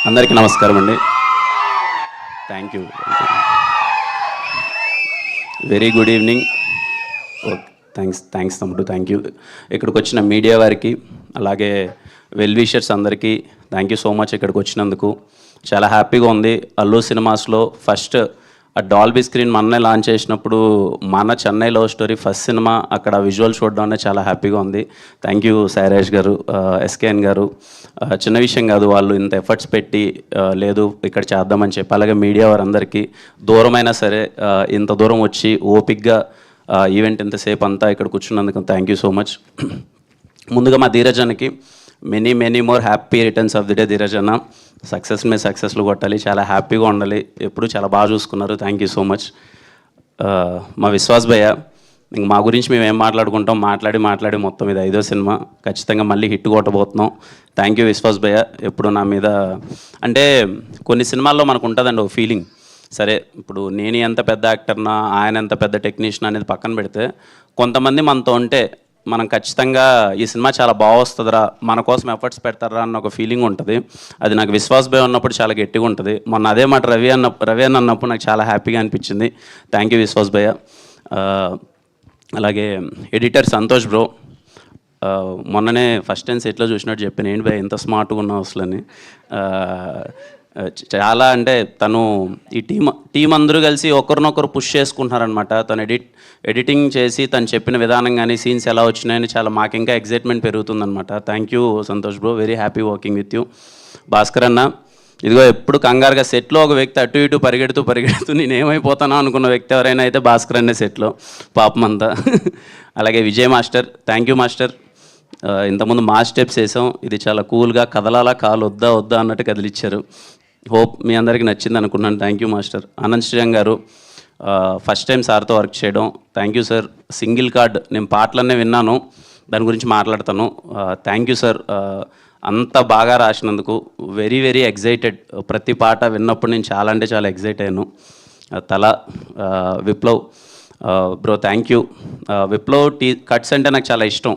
అందరికీ నమస్కారం అండి. Thank you. Very good evening. Okay, thanks తమ్ముడు, థ్యాంక్ యూ. ఇక్కడికి వచ్చిన మీడియా వారికి, అలాగే వెల్ విషర్స్ అందరికీ థ్యాంక్ యూ సో మచ్. ఇక్కడికి వచ్చినందుకు చాలా హ్యాపీగా ఉంది. అల్లు సినిమాస్లో ఫస్ట్ ఆ డాల్బీ స్క్రీన్ మొన్నే లాంచ్ చేసినప్పుడు మన Chennai love story first cinema, అక్కడ విజువల్ చూడడం చాలా హ్యాపీగా ఉంది. థ్యాంక్ యూ సాయిరాజ్ గారు, ఎస్కేఎన్ గారు. చిన్న విషయం కాదు, వాళ్ళు ఇంత ఎఫర్ట్స్ పెట్టి లేదు ఇక్కడ చేద్దామని చెప్పి, అలాగే మీడియా వారందరికీ దూరమైనా సరే ఇంత దూరం వచ్చి ఓపిక్గా ఈవెంట్ ఇంతసేపు అంతా ఇక్కడ కూర్చున్నందుకు థ్యాంక్ యూ సో మచ్. ముందుగా మా ధీరజన్కి many more happy returns of the day. Dheeraj అన్న సక్సెస్ మీద సక్సెస్లు కొట్టాలి, చాలా హ్యాపీగా ఉండాలి, ఎప్పుడు చాలా బాగా చూసుకున్నారు. Thank you so much. మా విశ్వాస్ భయ్య, ఇంక మా గురించి మేము ఏం మాట్లాడుకుంటాం, మాట్లాడి మొత్తం ఇది 5వ సినిమా, ఖచ్చితంగా మళ్ళీ హిట్ కొట్టబోతున్నాం. థ్యాంక్ యూ విశ్వాస్ భయ్య. ఎప్పుడు నా మీద అంటే కొన్ని సినిమాల్లో మనకు ఉంటుందండి ఒక ఫీలింగ్, సరే ఇప్పుడు నేను ఎంత పెద్ద యాక్టర్నా, ఆయన ఎంత పెద్ద టెక్నీషియన్ అనేది పక్కన పెడితే, కొంతమంది మనతో ఉంటే మనం ఖచ్చితంగా ఈ సినిమా చాలా బాగా వస్తుందిరా, మన కోసం ఎఫర్ట్స్ పెడతారా అన్న ఒక ఫీలింగ్ ఉంటుంది. అది నాకు విశ్వాస్ భయ్ ఉన్నప్పుడు చాలా గట్టిగా ఉంటుంది. మొన్న అదే మాట రవి అన్న అన్నప్పుడు నాకు చాలా హ్యాపీగా అనిపించింది. థ్యాంక్ యూ విశ్వాస్ భయ్య. అలాగే ఎడిటర్ సంతోష్ బ్రో, మొన్ననే ఫస్ట్ టైం సెట్లో చూసినట్టు చెప్పాను, ఏంటి భయ్ ఇంత స్మార్ట్గా ఉన్నావు అసలని. చాలా అంటే తను ఈ టీం అందరూ కలిసి ఒకరినొకరు పుష్ చేసుకుంటున్నారనమాట. తను ఎడిటింగ్ చేసి తను చెప్పిన విధానం కానీ సీన్స్ ఎలా వచ్చినాయని చాలా మాకు ఇంకా ఎగ్జైట్మెంట్ పెరుగుతుందనమాట. Thank you Santosh bro, very happy working with you. Bhaskar అన్న, ఇదిగో ఎప్పుడు కంగారుగా సెట్లో ఒక వ్యక్తి అటు ఇటు పరిగెడుతూ నేను ఏమైపోతానో అనుకున్న వ్యక్తి ఎవరైనా అయితే భాస్కర్ అనే సెట్లో పాపం అంతా. అలాగే Vijay master, thank you master. ఇంతకుముందు మా స్టెప్స్ వేసాం, ఇది చాలా కూల్గా కదలాలా, కాలు వద్దా అన్నట్టు కదిలిచ్చారు. హోప్ మీ అందరికీ నచ్చింది అనుకున్నాను. Thank you master. Anand Srirang గారు, ఫస్ట్ టైం సార్తో వర్క్ చేయడం, thank you sir. Single card నేను పాటలన్నీ విన్నాను, దాని గురించి మాట్లాడతాను. థ్యాంక్ యూ సార్, అంత బాగా రాసినందుకు. వెరీ ఎగ్జైటెడ్, ప్రతి పాట విన్నప్పుడు నేను చాలా అంటే చాలా ఎగ్జైట్ అయ్యాను. Viplav bro, thank you. Viplav cuts అంటే నాకు చాలా ఇష్టం.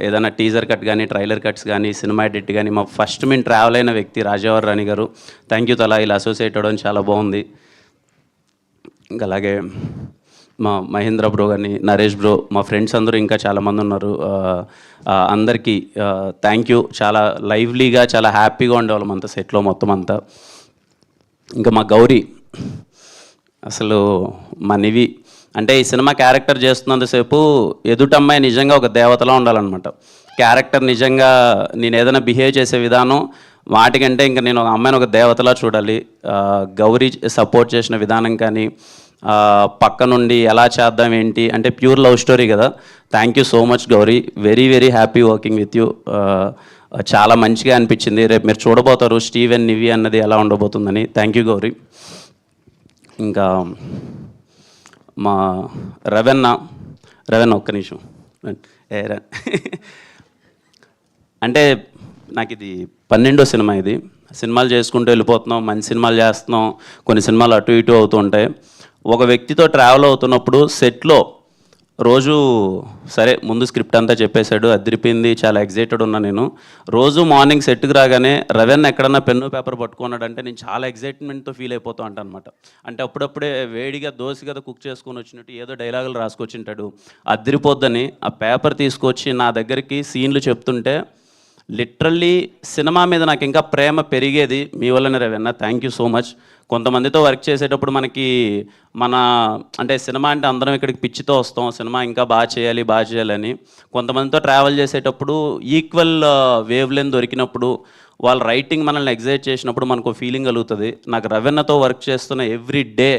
ఏదైనా టీజర్ కట్ కానీ, ట్రైలర్ కట్స్ కానీ, సినిమా ఎడిట్ కానీ, మా ఫస్ట్ మేము ట్రావెల్ అయిన వ్యక్తి రాజావర్ రాణి గారు, థ్యాంక్ యూ. ఇలా అసోసియేట్ అవ్వడం చాలా బాగుంది. ఇంకా అలాగే మా మహేంద్ర బ్రో కానీ, నరేష్ బ్రో, మా ఫ్రెండ్స్ అందరూ ఇంకా చాలామంది ఉన్నారు. అందరికీ థ్యాంక్ యూ. చాలా లైవ్లీగా చాలా హ్యాపీగా ఉండేవాళ్ళం అంతా సెట్లో మొత్తం అంతా. ఇంకా మా గౌరీ, అసలు మా నివి అంటే ఈ సినిమా క్యారెక్టర్ చేస్తున్నంతసేపు ఎదుటమ్మాయి నిజంగా ఒక దేవతలా ఉండాలన్నమాట. క్యారెక్టర్ నిజంగా నేను ఏదైనా బిహేవ్ చేసే విధానం వాటికంటే ఇంకా నేను ఒక అమ్మాయిని ఒక దేవతలా చూడాలి. గౌరీ సపోర్ట్ చేసిన విధానం కానీ, పక్క నుండి ఎలా చేద్దాం ఏంటి అంటే ప్యూర్ లవ్ స్టోరీ కదా. Thank you so much Gauri, very happy working with you. చాలా మంచిగా అనిపించింది. రేపు మీరు చూడబోతారు స్టీవెన్ నివి అన్నది ఎలా ఉండబోతుందని. Thank you Gauri. ఇంకా మా రవెన్న ఒక్క నిమిషం. అంటే నాకు ఇది 12వ సినిమా. ఇది సినిమాలు చేసుకుంటూ వెళ్ళిపోతున్నాం, మంచి సినిమాలు చేస్తున్నాం, కొన్ని సినిమాలు అటు ఇటు అవుతూ ఉంటాయి. ఒక వ్యక్తితో ట్రావెల్ అవుతున్నప్పుడు సెట్లో రోజు సరే ముందు స్క్రిప్ట్ అంతా చెప్పేశాడు, అదిరిపోయింది, చాలా ఎగ్జైటెడ్ ఉన్నా నేను. రోజు మార్నింగ్ సెట్కి రాగానే రవెన్న ఎక్కడన్నా పెన్ను పేపర్ పట్టుకున్నాడంటే నేను చాలా ఎగ్జైట్మెంట్తో ఫీల్ అయిపోతూ ఉంటాను అనమాట. అంటే అప్పుడప్పుడే వేడిగా దోశ కదా కుక్ చేసుకొని వచ్చినట్టు ఏదో డైలాగులు రాసుకొచ్చింటాడు, అదిరిపోద్దని ఆ పేపర్ తీసుకొచ్చి నా దగ్గరికి సీన్లు చెప్తుంటే లిటరల్లీ సినిమా మీద నాకు ఇంకా ప్రేమ పెరిగేది మీ వల్లనే Ravanna. Thank you so much. కొంతమందితో వర్క్ చేసేటప్పుడు మనకి అంటే సినిమా అంటే అందరం ఇక్కడికి పిచ్చితో వస్తాం, సినిమా ఇంకా బాగా చేయాలని. కొంతమందితో ట్రావెల్ చేసేటప్పుడు ఈక్వల్ వేవ్ లెంత్ దొరికినప్పుడు, వాళ్ళ రైటింగ్ మనల్ని ఎగ్జైట్ చేసినప్పుడు మనకు ఫీలింగ్ కలుగుతుంది. నాకు రవెన్నతో వర్క్ చేస్తున్న ఎవ్రీ డే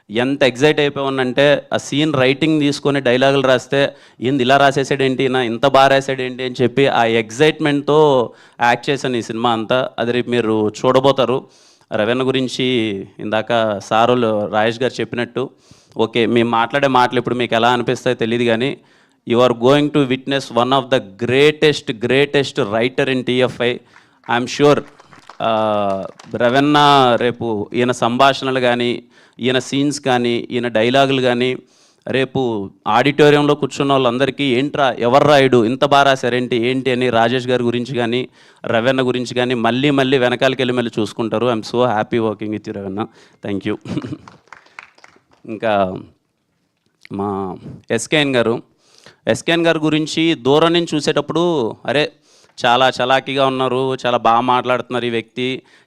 ఎంత ఎగ్జైట్ అయిపోయానంటే, ఆ సీన్ రైటింగ్ తీసుకొని డైలాగులు రాస్తే ఏంది ఇలా రాసేసాడేంటి, నా ఇంత బాగా రాసాడేంటి అని చెప్పి ఆ ఎగ్జైట్మెంట్తో యాక్ట్ చేశాను ఈ సినిమా అంతా. అది రేపు మీరు చూడబోతారు. రవెన్న గురించి ఇందాక సారులు రాజేష్ గారు చెప్పినట్టు, ఓకే మేము మాట్లాడే మాటలు ఇప్పుడు మీకు ఎలా అనిపిస్తాయో తెలియదు కానీ, you are going to witness one of the greatest writer in TFI. I'm sure రవెన్న రేపు ఈయన సంభాషణలు కానీ, ఈయన సీన్స్ కానీ, ఈయన డైలాగులు కానీ రేపు ఆడిటోరియంలో కూర్చున్న వాళ్ళందరికీ ఏంట్రా ఎవరు రాయుడు ఇంత బాగా రాశారేంటి ఏంటి అని రాజేష్ గారి గురించి కానీ రవణ గురించి కానీ మళ్ళీ మళ్ళీ వెనకాలకి వెళ్ళి మళ్ళీ చూసుకుంటారు. I'm so happy working with you రవణ. Thank you. ఇంకా మా ఎస్కేఎన్ గారు గురించి దూరం నుంచి చూసేటప్పుడు అరే చాలా చలాకీగా ఉన్నారు, చాలా బాగా మాట్లాడుతున్నారు, ఈ వ్యక్తి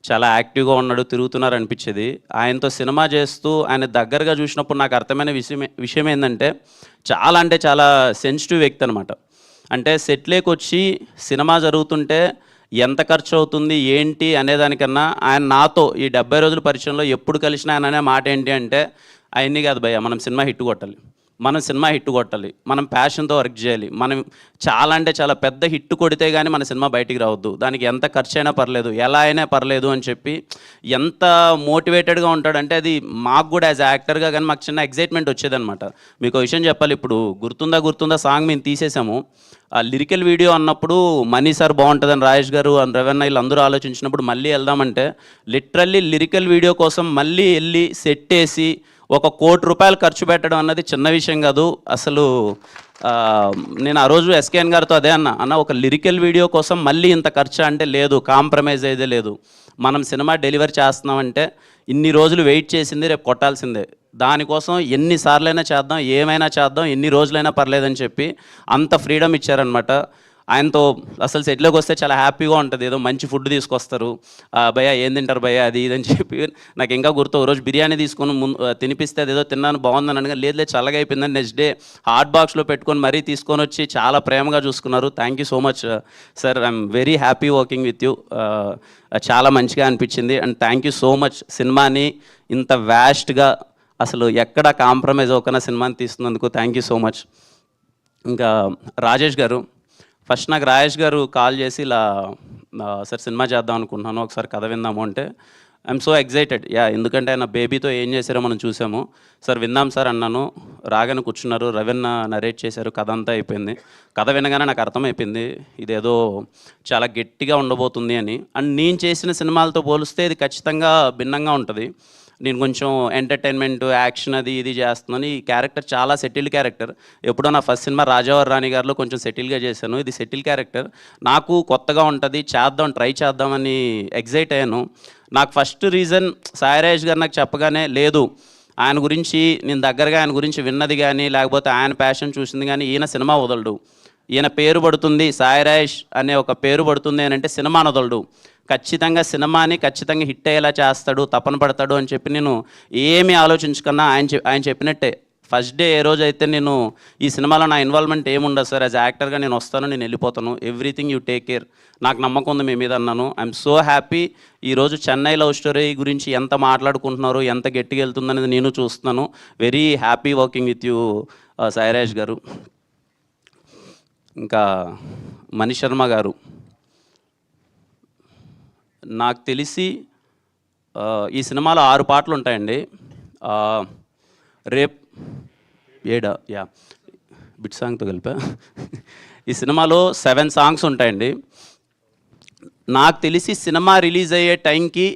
చాలా యాక్టివ్గా ఉన్నాడు, తిరుగుతున్నారు అనిపించేది. ఆయనతో సినిమా చేస్తూ ఆయన దగ్గరగా చూసినప్పుడు నాకు అర్థమైన విషయం ఏంటంటే చాలా సెన్సిటివ్ వ్యక్తి అనమాట. అంటే సెట్లోకి వచ్చి సినిమా జరుగుతుంటే ఎంత ఖర్చు అవుతుంది ఏంటి అనేదానికన్నా ఆయన నాతో ఈ 70 రోజుల పరిచయంలో ఎప్పుడు కలిసినా ఆయన అనే మాట ఏంటి అంటే అవన్నీ కాదు భయ్య, మనం సినిమా హిట్ కొట్టాలి, మనం ప్యాషన్తో వర్క్ చేయాలి, మనం చాలా పెద్ద హిట్ కొడితే కానీ మన సినిమా బయటికి రావద్దు, దానికి ఎంత ఖర్చు అయినా పర్లేదు, ఎలా అయినా పర్లేదు అని చెప్పి ఎంత మోటివేటెడ్గా ఉంటాడంటే అది మాకు కూడా యాజ్ యాక్టర్గా కానీ మాకు చిన్న ఎగ్జైట్మెంట్ వచ్చేదనమాట. మీకు విషయం చెప్పాలి, ఇప్పుడు గుర్తుందా సాంగ్ మేము తీసేసాము. ఆ లిరికల్ వీడియో అన్నప్పుడు మనీ సార్ బాగుంటుందని రాజేష్ గారు అండ్ రవణ వీళ్ళందరూ ఆలోచించినప్పుడు మళ్ళీ వెళ్దామంటే లిటరల్లీ లిరికల్ వీడియో కోసం మళ్ళీ వెళ్ళి సెట్ వేసి ₹1 కోటి ఖర్చు పెట్టడం అన్నది చిన్న విషయం కాదు అసలు. నేను ఆ రోజు ఎస్కేఎన్ గారితో అదే అన్న ఒక లిరికల్ వీడియో కోసం మళ్ళీ ఇంత ఖర్చు అంటే లేదు, కాంప్రమైజ్ అయితే లేదు. మనం సినిమా డెలివరీ చేస్తున్నామంటే ఇన్ని రోజులు వెయిట్ చేసింది రేపు కొట్టాల్సిందే, దానికోసం ఎన్నిసార్లైనా చేద్దాం, ఏమైనా చేద్దాం, ఎన్ని రోజులైనా పర్లేదని చెప్పి అంత ఫ్రీడమ్ ఇచ్చారనమాట. ఆయనతో అసలు సెట్లోకి వస్తే చాలా హ్యాపీగా ఉంటుంది, ఏదో మంచి ఫుడ్ తీసుకొస్తారు, భయ్య ఏం తింటారు భయ్య అది ఇదని చెప్పి. నాకు ఇంకా గుర్తు రోజు బిర్యానీ తీసుకొని తినిపిస్తే అదేదో తిన్నాను బాగుందని అనగా లేదు చల్లగా అయిపోయిందని నెక్స్ట్ డే హాట్ బాక్స్లో పెట్టుకొని మరీ తీసుకొని వచ్చి చాలా ప్రేమగా చూసుకున్నారు. Thank you so much sir, I'm very happy working with you. చాలా మంచిగా అనిపించింది and thank you so much. సినిమాని ఇంత వ్యాస్ట్గా అసలు ఎక్కడ కాంప్రమైజ్ అవ్వకుండా సినిమాని తీస్తున్నందుకు థ్యాంక్ యూ సో మచ్. ఇంకా రాజేష్ గారు, ఫస్ట్ నాకు రాజేష్ గారు కాల్ చేసి ఇలా సార్ సినిమా చేద్దాం అనుకుంటున్నాను, ఒకసారి కథ విందాము అంటే ఐఎమ్ సో ఎగ్జైటెడ్. ఎందుకంటే ఆయన బేబీతో ఏం చేశారో మనం చూసాము. సార్ విందాం సార్ అన్నాను, రాగానే కూర్చున్నారు, రవీణ నరేట్ చేశారు, కథ అంతా అయిపోయింది. కథ వినగానే నాకు అర్థమైపోయింది ఇదేదో చాలా గట్టిగా ఉండబోతుంది అని. అండ్ నేను చేసిన సినిమాలతో పోలిస్తే ఇది ఖచ్చితంగా భిన్నంగా ఉంటుంది. నేను కొంచెం ఎంటర్టైన్మెంట్ యాక్షన్ అది ఇది చేస్తున్నాను. ఈ క్యారెక్టర్ చాలా సెటిల్డ్ క్యారెక్టర్. ఎప్పుడో నా ఫస్ట్ సినిమా రాజావారి రాణి గారిలో కొంచెం సెటిల్గా చేశాను, ఇది సెటిల్ క్యారెక్టర్. నాకు కొత్తగా ఉంటుంది, ట్రై చేద్దామని ఎగ్జైట్ అయ్యాను. నాకు ఫస్ట్ రీజన్ సాయిరాజ్ గారు నాకు చెప్పగానే లేదు ఆయన గురించి నేను దగ్గరగా ఆయన గురించి విన్నది కానీ లేకపోతే ఆయన ప్యాషన్ చూసింది కానీ ఈయన సినిమా వదలడు, ఈయన పేరు పడుతుంది సాయిరాజ్ అనే ఒక పేరు పడుతుంది అని అంటే సినిమా వదలడు, ఖచ్చితంగా సినిమాని ఖచ్చితంగా హిట్ అయ్యేలా చేస్తాడు, తపన పడతాడు అని చెప్పి నేను ఏమీ ఆలోచించుకున్నా ఆయన చెప్పినట్టే ఫస్ట్ డే ఏ రోజు అయితే నేను ఈ సినిమాలో నా ఇన్వాల్వ్మెంట్ ఏముండదు సార్, యాజ్ యాక్టర్గా నేను వస్తాను, నేను వెళ్ళిపోతాను, ఎవ్రీథింగ్ యూ టేక్ కేర్, నాకు నమ్మకం ఉంది మీ మీద అన్నాను. I'm so happy. ఈరోజు చెన్నై లవ్ స్టోరీ గురించి ఎంత మాట్లాడుకుంటున్నారు, ఎంత గట్టిగా వెళ్తుందనేది నేను చూస్తున్నాను. Very happy working with you Sairaj గారు. ఇంకా మణి శర్మ గారు, నాకు తెలిసి ఈ సినిమాలో 6 పాటలు ఉంటాయండి. రేప్ 7 బిట్ సాంగ్తో కలిపా. ఈ సినిమాలో 7 సాంగ్స్ ఉంటాయండి. నాకు తెలిసి సినిమా రిలీజ్ అయ్యే టైంకి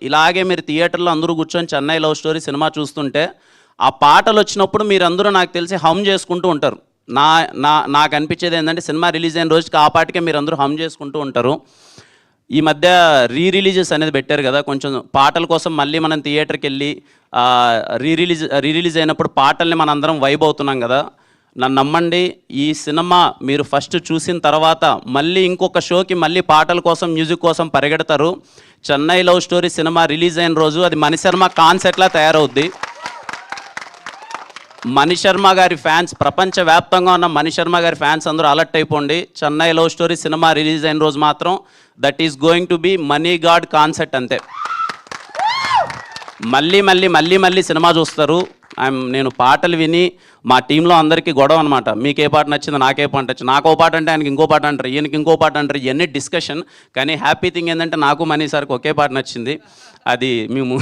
ఇలాగే మీరు థియేటర్లో అందరూ కూర్చొని చెన్నై లవ్ స్టోరీ సినిమా చూస్తుంటే ఆ పాటలు వచ్చినప్పుడు మీరందరూ నాకు తెలిసి హమ్ చేసుకుంటూ ఉంటారు. నాకు అనిపించేది ఏంటంటే సినిమా రిలీజ్ అయిన రోజుకి ఆ పాటకే మీరు అందరూ హమ్ చేసుకుంటూ ఉంటారు. ఈ మధ్య రిలీజెస్ అనేది పెట్టారు కదా, కొంచెం పాటల కోసం మళ్ళీ మనం థియేటర్కి వెళ్ళి రిలీజ్ అయినప్పుడు పాటల్ని మన అందరం వైబ్ అవుతున్నాం కదా. నన్ను నమ్మండి, ఈ సినిమా మీరు ఫస్ట్ చూసిన తర్వాత మళ్ళీ ఇంకొక షోకి మళ్ళీ పాటల కోసం మ్యూజిక్ కోసం పరిగెడతారు. Chennai love story cinema release అయిన రోజు అది మణి శర్మ కాన్సెప్ట్లా తయారవుద్ది. మణి శర్మ గారి ఫ్యాన్స్, ప్రపంచవ్యాప్తంగా ఉన్న మణి శర్మ గారి ఫ్యాన్స్ అందరూ అలర్ట్ అయిపోండి. Chennai love story cinema release అయిన రోజు మాత్రం that is going to be money God concept అంతే. మళ్ళీ సినిమా చూస్తారు. నేను పాటలు విని మా టీంలో అందరికీ గొడవ అనమాట, మీకు ఏ పాట నచ్చింది, నాకే పాట నచ్చింది, నాకు ఓ పాట అంటే ఆయనకి ఇంకో పాట అంటారు, ఈయనకి ఇంకో పాట అంటారు, ఇవన్నీ డిస్కషన్. కానీ హ్యాపీ థింగ్ ఏంటంటే నాకు మనీ సార్కి ఒకే పాట నచ్చింది, అది మేము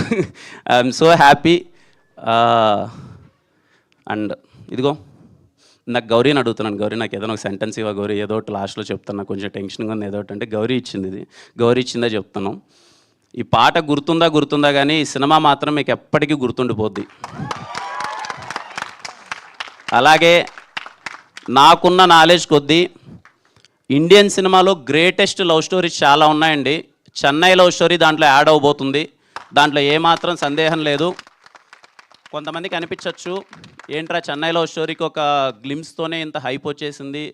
ఐఎమ్ సో హ్యాపీ. అండ్ ఇదిగో నాకు గౌరీని అడుగుతున్నాను, గౌరీ నాకు ఏదైనా ఒక సెంటెన్స్ ఇవ్వ గౌరీ, ఏదో ఒకటి లాస్ట్లో చెప్తాను, నాకు కొంచెం టెన్షన్గా ఉంది, ఏదో ఒకటి అంటే గౌరీ ఇచ్చింది, ఇది గౌరీ ఇచ్చిందా చెప్తాను. ఈ పాట గుర్తుందా కానీ ఈ సినిమా మాత్రం మీకు ఎప్పటికీ గుర్తుండిపోద్ది. అలాగే నాకున్న నాలెడ్జ్ కొద్దీ ఇండియన్ సినిమాలో గ్రేటెస్ట్ లవ్ స్టోరీస్ చాలా ఉన్నాయండి. చెన్నై లవ్ స్టోరీ దాంట్లో యాడ్ అవబోతుంది, దాంట్లో ఏమాత్రం సందేహం లేదు. కొంతమందికి అనిపించవచ్చు ఏంట్రా చెన్నై లవ్ స్టోరీకి ఒక గ్లిమ్స్తోనే ఇంత హైప్ వచ్చేసింది,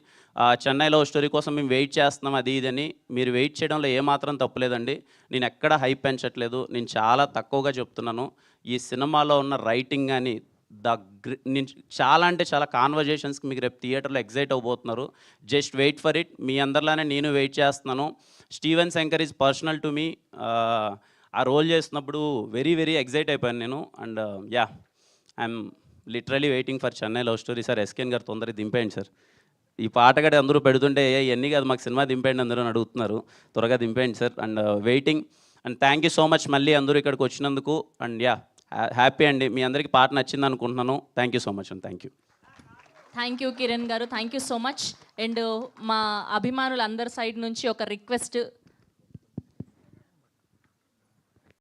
చెన్నై లవ్ స్టోరీ కోసం మేము వెయిట్ చేస్తున్నాం అది ఇదని. మీరు వెయిట్ చేయడంలో ఏమాత్రం తప్పులేదండి. నేను ఎక్కడ హైప్ పెంచట్లేదు, నేను చాలా తక్కువగా చెప్తున్నాను. ఈ సినిమాలో ఉన్న రైటింగ్ కానీ నేను చాలా అంటే చాలా కాన్వర్జేషన్స్కి మీకు రేపు థియేటర్లో ఎగ్జైట్ అవ్వబోతున్నారు. Just wait for it. మీ అందరిలానే నేను వెయిట్ చేస్తున్నాను. Steven Shankar is personal to me. ఆ రోల్ చేస్తున్నప్పుడు వెరీ వెరీ ఎగ్జైట్ అయిపోయాను నేను. And ya, I'm literally waiting for Chennai love story. Sir SKN గారు తొందరగా దింపేయండి సార్. ఈ పాట కూడా అందరూ పెడుతుంటే ఇవన్నీ కాదు మాకు సినిమా దింపేయండి అందరూ అని అడుగుతున్నారు. త్వరగా దింపేయండి sir. And waiting. And thank you so much మళ్ళీ అందరూ ఇక్కడికి వచ్చినందుకు. అండ్ యా, హ్యాపీ అండి. మీ అందరికీ పాట నచ్చింది అనుకుంటున్నాను. Thank you so much and thank you. Thank you Kiran గారు, thank you so much. And మా అభిమానులందరి సైడ్ నుంచి ఒక రిక్వెస్ట్,